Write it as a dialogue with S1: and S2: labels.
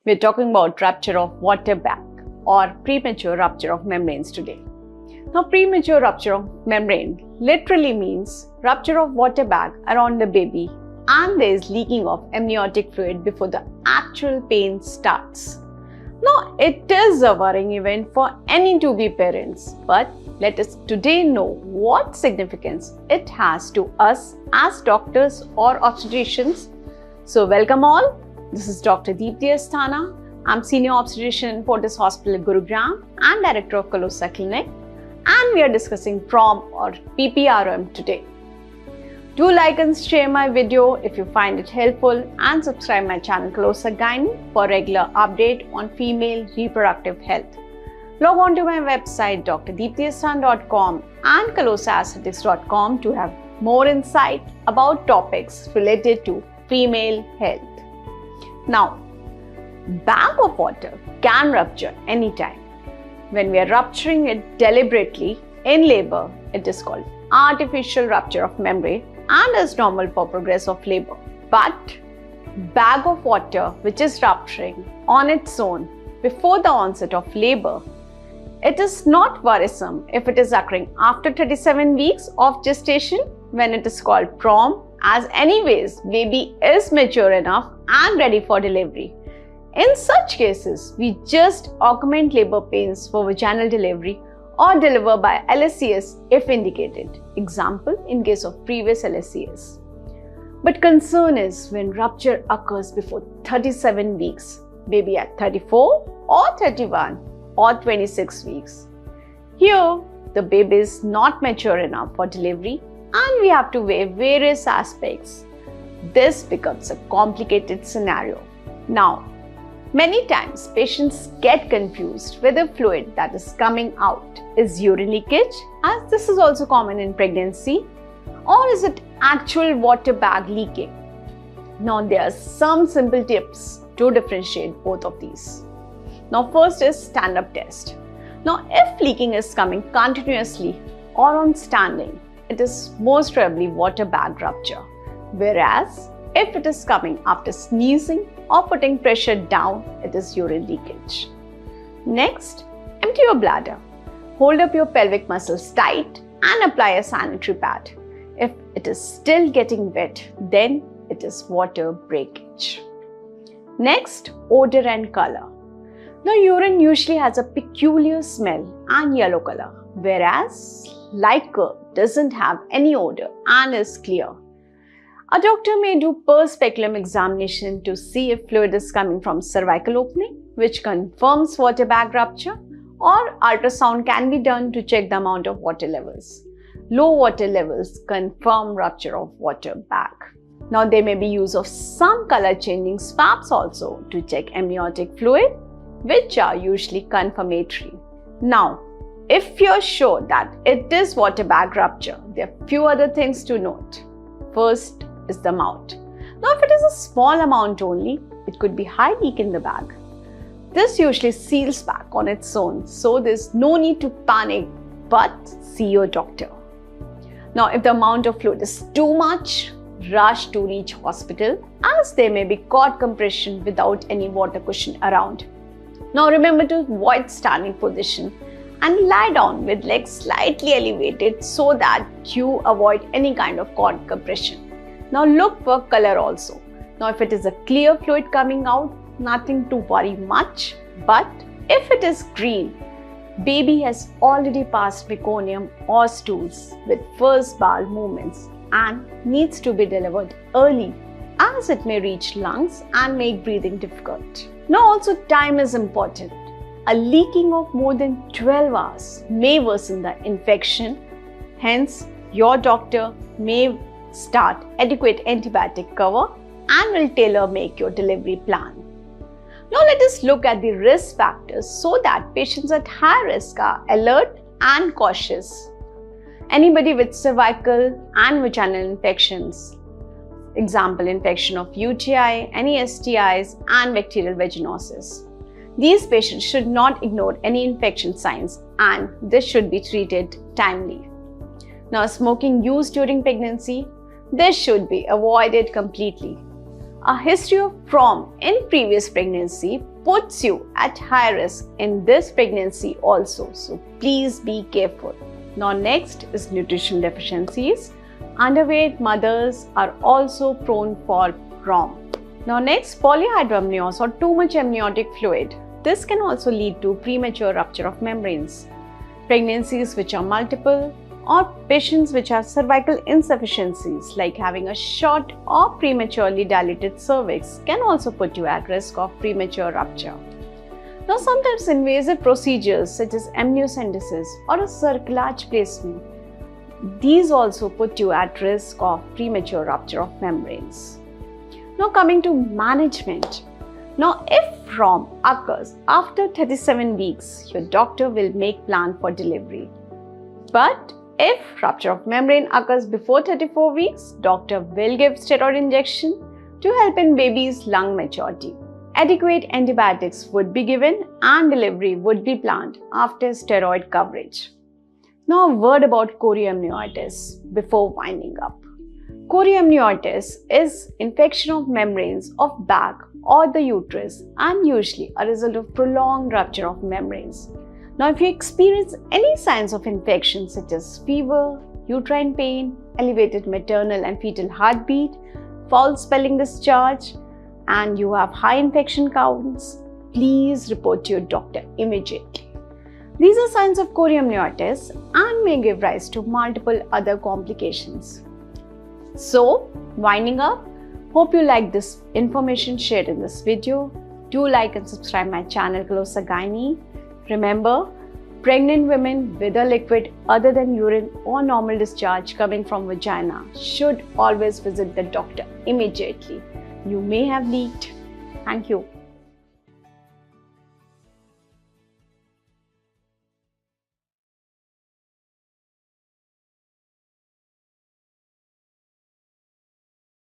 S1: We're talking about rupture of water bag or premature rupture of membranes today. Now, premature rupture of membrane literally means rupture of water bag around the baby and there is leaking of amniotic fluid before the actual pain starts. Now, it is a worrying event for any to-be parents, but let us today know what significance it has to us as doctors or obstetricians. So, welcome all. This is Dr. Deepti Asthana. I'm Senior Obstetrician in Fortis Hospital, Gurugram and Director of Kalosa Gynae. And we are discussing PPROM or PPROM today. Do like and share my video if you find it helpful and subscribe my channel Kalosa Gynae for regular update on female reproductive health. Log on to my website drdeeptiasthana.com and kalosaesthetics.com to have more insight about topics related to female health. Now, bag of water can rupture anytime. When we are rupturing it deliberately in labor, it is called artificial rupture of membrane and is normal for progress of labor. But bag of water which is rupturing on its own before the onset of labor, it is not worrisome if it is occurring after 37 weeks of gestation when it is called PPROM, as anyways baby is mature enough and ready for delivery. In such cases, we just augment labor pains for vaginal delivery or deliver by LSCS if indicated. Example, in case of previous LSCS. But concern is when rupture occurs before 37 weeks, maybe at 34 or 31 or 26 weeks. Here, the baby is not mature enough for delivery and we have to weigh various aspects. This becomes a complicated scenario. Now, many times patients get confused whether fluid that is coming out is urine leakage, as this is also common in pregnancy, or is it actual water bag leaking. Now there are some simple tips to differentiate both of these. Now first is stand-up test. Now if leaking is coming continuously or on standing, it is most probably water bag rupture, whereas if it is coming after sneezing or putting pressure down, it is urine leakage. Next, empty your bladder. Hold up your pelvic muscles tight and apply a sanitary pad. If it is still getting wet, then it is water breakage. Next, odor and color. Now, urine usually has a peculiar smell and yellow color, whereas light curve doesn't have any odor and is clear. A doctor may do per speculum examination to see if fluid is coming from cervical opening, which confirms water bag rupture, or ultrasound can be done to check the amount of water levels. Low water levels confirm rupture of water bag. Now there may be use of some color changing swabs also to check amniotic fluid, which are usually confirmatory. Now, if you're sure that it is water bag rupture, there are few other things to note. First is the amount. Now if it is a small amount only, it could be high leak in the bag. This usually seals back on its own, so there's no need to panic, but see your doctor. Now if the amount of fluid is too much, rush to reach hospital, as there may be cord compression without any water cushion around. Now remember to avoid standing position and lie down with legs slightly elevated so that you avoid any kind of cord compression. Now look for color also. Now if it is a clear fluid coming out, nothing to worry much, but if it is green, baby has already passed meconium or stools with first bowel movements and needs to be delivered early, as it may reach lungs and make breathing difficult. Now also time is important. A leaking of more than 12 hours may worsen the infection. Hence, your doctor may start adequate antibiotic cover and will tailor-make your delivery plan. Now let us look at the risk factors so that patients at high risk are alert and cautious. Anybody with cervical and vaginal infections, example infection of UTI, any STIs and bacterial vaginosis. These patients should not ignore any infection signs and this should be treated timely. Now smoking used during pregnancy, this should be avoided completely. A history of PPROM in previous pregnancy puts you at high risk in this pregnancy also. So please be careful. Now next is nutritional deficiencies. Underweight mothers are also prone for PPROM. Now next, polyhydramnios or too much amniotic fluid. This can also lead to premature rupture of membranes. Pregnancies which are multiple or patients which have cervical insufficiencies like having a short or prematurely dilated cervix can also put you at risk of premature rupture. Now sometimes invasive procedures such as amniocentesis or a cerclage placement, these also put you at risk of premature rupture of membranes. Now coming to management. Now if PPROM occurs after 37 weeks, your doctor will make plan for delivery. But if rupture of membrane occurs before 34 weeks, doctor will give steroid injection to help in baby's lung maturity. Adequate antibiotics would be given and delivery would be planned after steroid coverage. Now a word about chorioamnionitis before winding up. Chorioamnionitis is infection of membranes of bag or the uterus and usually a result of prolonged rupture of membranes. Now if you experience any signs of infection such as fever, uterine pain, elevated maternal and fetal heartbeat, foul smelling discharge, and you have high infection counts, please report to your doctor immediately. These are signs of chorioamnionitis and may give rise to multiple other complications. So, winding up, hope you like this information shared in this video. Do like and subscribe my channel Kalosa Gynae. Remember, pregnant women with a liquid other than urine or normal discharge coming from vagina should always visit the doctor immediately. You may have leaked. Thank you.